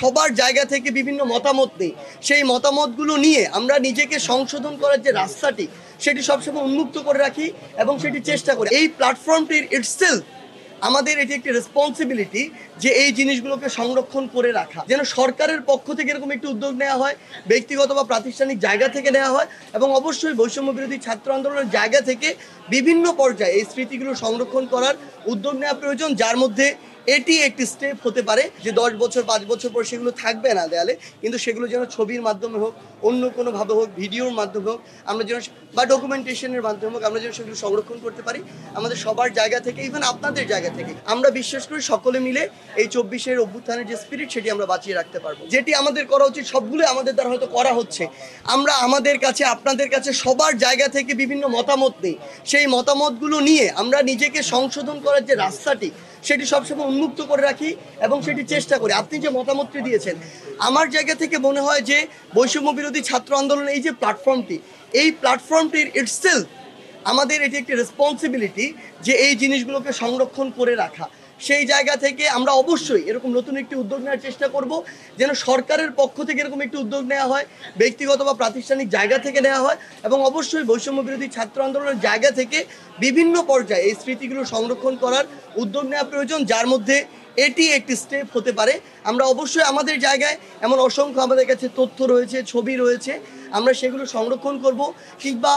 সবার জায়গা থেকে বিভিন্ন মতামত নেই, সেই মতামতগুলো নিয়ে আমরা নিজেকে সংশোধন করার যে রাস্তাটি সেটি সবসময় উন্মুক্ত করে রাখি এবং সেটি চেষ্টা করি। এই প্ল্যাটফর্মটির ইটসেলফ আমাদের এটি একটি রেসপন্সিবিলিটি যে এই জিনিসগুলোকে সংরক্ষণ করে রাখা, যেন সরকারের পক্ষ থেকে এরকম একটি উদ্যোগ নেওয়া হয়, ব্যক্তিগত বা প্রাতিষ্ঠানিক জায়গা থেকে নেওয়া হয় এবং অবশ্যই বৈষম্য বিরোধী ছাত্র আন্দোলনের জায়গা থেকে বিভিন্ন পর্যায়ে এই স্মৃতিগুলো সংরক্ষণ করার উদ্যোগ নেওয়া প্রয়োজন, যার মধ্যে এটি একটি স্টেপ হতে পারে যে 10 বছর 5 বছর পর সেগুলো থাকবে না দেয়ালে, কিন্তু সেগুলো যেন ছবির মাধ্যমে হোক, অন্য কোনোভাবে হোক, ভিডিওর মাধ্যমে হোক, আমরা যেন বা ডকুমেন্টেশনের মাধ্যমে হোক, আমরা যেন সেগুলো সংরক্ষণ করতে পারি আমাদের সবার জায়গা থেকে, ইভেন আপনাদের জায়গা থেকে। আমরা বিশ্বাস করি সকলে মিলে এই 24-এর অভ্যুত্থানের যে স্পিরিট সেটি আমরা বাঁচিয়ে রাখতে পারবো। যেটি আমাদের করা উচিত সবগুলো আমাদের দ্বারা হয়তো করা হচ্ছে, আমরা আমাদের কাছে আপনাদের কাছে সবার জায়গা থেকে বিভিন্ন মতামত নেই, সেই মতামতগুলো নিয়ে আমরা নিজেকে সংশোধন করার যে রাস্তাটি সেটি সবসময় উন্মুক্ত করে রাখি এবং সেটি চেষ্টা করি। আপনি যে মতামতটি দিয়েছেন, আমার জায়গা থেকে মনে হয় যে বৈষম্য বিরোধী ছাত্র আন্দোলন এই যে প্ল্যাটফর্মটি, এই প্ল্যাটফর্মটির ইটসেলফ আমাদের এটি একটি রেসপন্সিবিলিটি যে এই জিনিসগুলোকে সংরক্ষণ করে রাখা। সেই জায়গা থেকে আমরা অবশ্যই এরকম নতুন একটি উদ্যোগ নেওয়ার চেষ্টা করব, যেন সরকারের পক্ষ থেকে এরকম একটি উদ্যোগ নেওয়া হয়, ব্যক্তিগত বা প্রাতিষ্ঠানিক জায়গা থেকে নেওয়া হয় এবং অবশ্যই বৈষম্য বিরোধী ছাত্র আন্দোলনের জায়গা থেকে বিভিন্ন পর্যায়ে এই স্মৃতিগুলো সংরক্ষণ করার উদ্যোগ নেওয়া প্রয়োজন, যার মধ্যে এটি একটি স্টেপ হতে পারে। আমরা অবশ্যই আমাদের জায়গায় এমন অসংখ্য আমাদের কাছে তথ্য রয়েছে, ছবি রয়েছে, আমরা সেগুলো সংরক্ষণ করব, কিংবা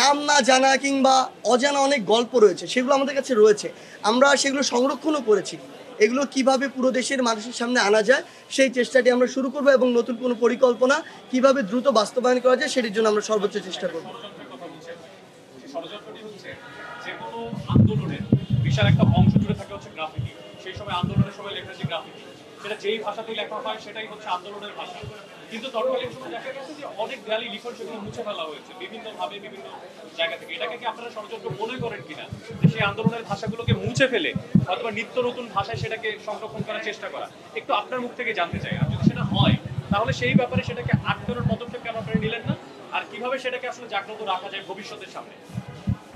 নাম না জানা কিংবা অজানা অনেক গল্প রয়েছে, সেগুলো আমাদের কাছে রয়েছে, আমরা সেগুলো সংরক্ষণও করেছি। এগুলো কিভাবে পুরো দেশের মানুষের সামনে আনা যায় সেই চেষ্টাটি আমরা শুরু করব এবং নতুন কোনো পরিকল্পনা কিভাবে দ্রুত বাস্তবায়ন করা যায় সেটির জন্য আমরা সর্বোচ্চ চেষ্টা করব। আন্দোলনের বিশাল একটা অংশ জুড়ে থাকে হচ্ছে গ্রাফিতি। সেই সময় আন্দোলনের সময় লেখা যে গ্রাফিতি, সেটা যেই ভাষাতেই লেখা হয় সেটাই হচ্ছে আন্দোলনের ভাষা। কিন্তু তৎকালীন সময় দেখা গেছে যে অনেক দেয়ালি লিখন সেগুলো মুছে ফেলা হয়েছে বিভিন্নভাবে বিভিন্ন জায়গা থেকে। এটাকে কি আপনারা ষড়যন্ত্র মনে করেন কিনা, যে সেই আন্দোলনের ভাষাগুলোকে মুছে ফেলে অথবা নিত্য নতুন ভাষায় সেটাকে সংরক্ষণ করার চেষ্টা করা? একটু আপনার মুখ থেকে জানতে চাই, আর যদি সেটা হয় তাহলে সেই ব্যাপারে সেটাকে আটকানোর পদক্ষেপ কেন আপনারা নিলেন না, আর কিভাবে সেটাকে আসলে জাগ্রত রাখা যায় ভবিষ্যতের সামনে?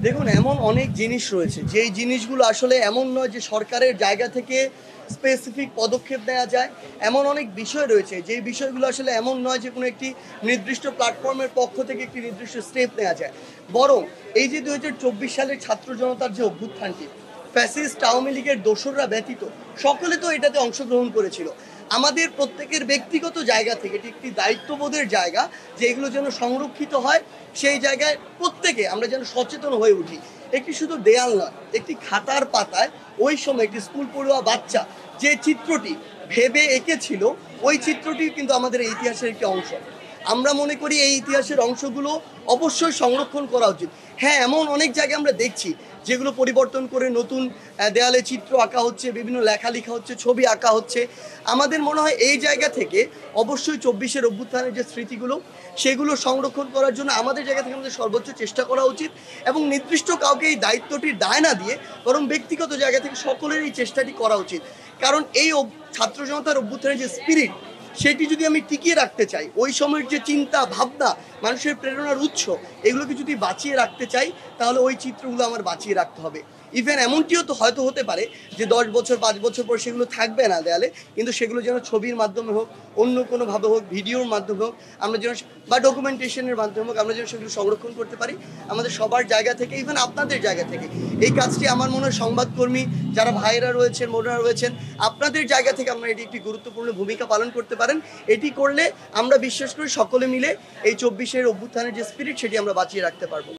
দেখুন, এমন অনেক জিনিস রয়েছে যেই জিনিসগুলো আসলে এমন নয় যে সরকারের জায়গা থেকে স্পেসিফিক পদক্ষেপ নেওয়া যায়, এমন অনেক বিষয় রয়েছে যেই বিষয়গুলো আসলে এমন নয় যে কোনো একটি নির্দিষ্ট প্ল্যাটফর্মের পক্ষ থেকে একটি নির্দিষ্ট স্টেপ নেওয়া যায়। বরং এই যে 2024 সালের ছাত্র জনতার যে অভ্যুত্থানটি, ফ্যাসিস্ট আওয়ামী লীগের দোসররা ব্যতীত সকলে তো এটাতে অংশগ্রহণ করেছিল। আমাদের প্রত্যেকের ব্যক্তিগত জায়গা থেকে এটি একটি দায়িত্ববোধের জায়গা যে এগুলো যেন সংরক্ষিত হয়, সেই জায়গায় প্রত্যেকে আমরা যেন সচেতন হয়ে উঠি। একটি শুধু দেয়াল নয়, একটি খাতার পাতায় ওই সময় একটি স্কুল পড়ুয়া বাচ্চা যে চিত্রটি ভেবে এঁকেছিল, ওই চিত্রটি কিন্তু আমাদের এই ইতিহাসের একটি অংশ। আমরা মনে করি এই ইতিহাসের অংশগুলো অবশ্যই সংরক্ষণ করা উচিত। হ্যাঁ, এমন অনেক জায়গায় আমরা দেখছি যেগুলো পরিবর্তন করে নতুন দেয়ালে চিত্র আঁকা হচ্ছে, বিভিন্ন লেখা হচ্ছে, ছবি আঁকা হচ্ছে। আমাদের মনে হয় এই জায়গা থেকে অবশ্যই 24-এর অভ্যুত্থানের যে স্মৃতিগুলো সেগুলো সংরক্ষণ করার জন্য আমাদের জায়গা থেকে আমাদের সর্বোচ্চ চেষ্টা করা উচিত এবং নির্দিষ্ট কাউকে এই দায়িত্বটির দায় না দিয়ে বরং ব্যক্তিগত জায়গা থেকে সকলের এই চেষ্টাটি করা উচিত। কারণ এই ছাত্র জনতার অভ্যুত্থানের যে স্পিরিট সেটি যদি আমি টিকিয়ে রাখতে চাই, ওই সময়ের যে চিন্তা ভাবনা, মানুষের প্রেরণার উৎস, এগুলোকে যদি বাঁচিয়ে রাখতে চাই তাহলে ওই চিত্রগুলো আমার বাঁচিয়ে রাখতে হবে। ইভেন এমনটিও তো হয়তো হতে পারে যে 10 বছর 5 বছর পর সেগুলো থাকবে না দেয়ালে, কিন্তু সেগুলো যেন ছবির মাধ্যমে হোক, অন্য কোনোভাবে হোক, ভিডিওর মাধ্যমে হোক, আমরা যেন বা ডকুমেন্টেশনের মাধ্যমে হোক, আমরা যেন সেগুলো সংরক্ষণ করতে পারি আমাদের সবার জায়গা থেকে, ইভেন আপনাদের জায়গা থেকে। এই কাজটি আমার মনে হয় সংবাদকর্মী যারা ভাইরা রয়েছেন, বোনেরা রয়েছেন, আপনাদের জায়গা থেকে আমরা এটি একটি গুরুত্বপূর্ণ ভূমিকা পালন করতে পারেন। এটি করলে আমরা বিশ্বাস করি সকলে মিলে এই 24-এর অভ্যুত্থানের যে স্পিরিট সেটি আমরা বাঁচিয়ে রাখতে পারবো।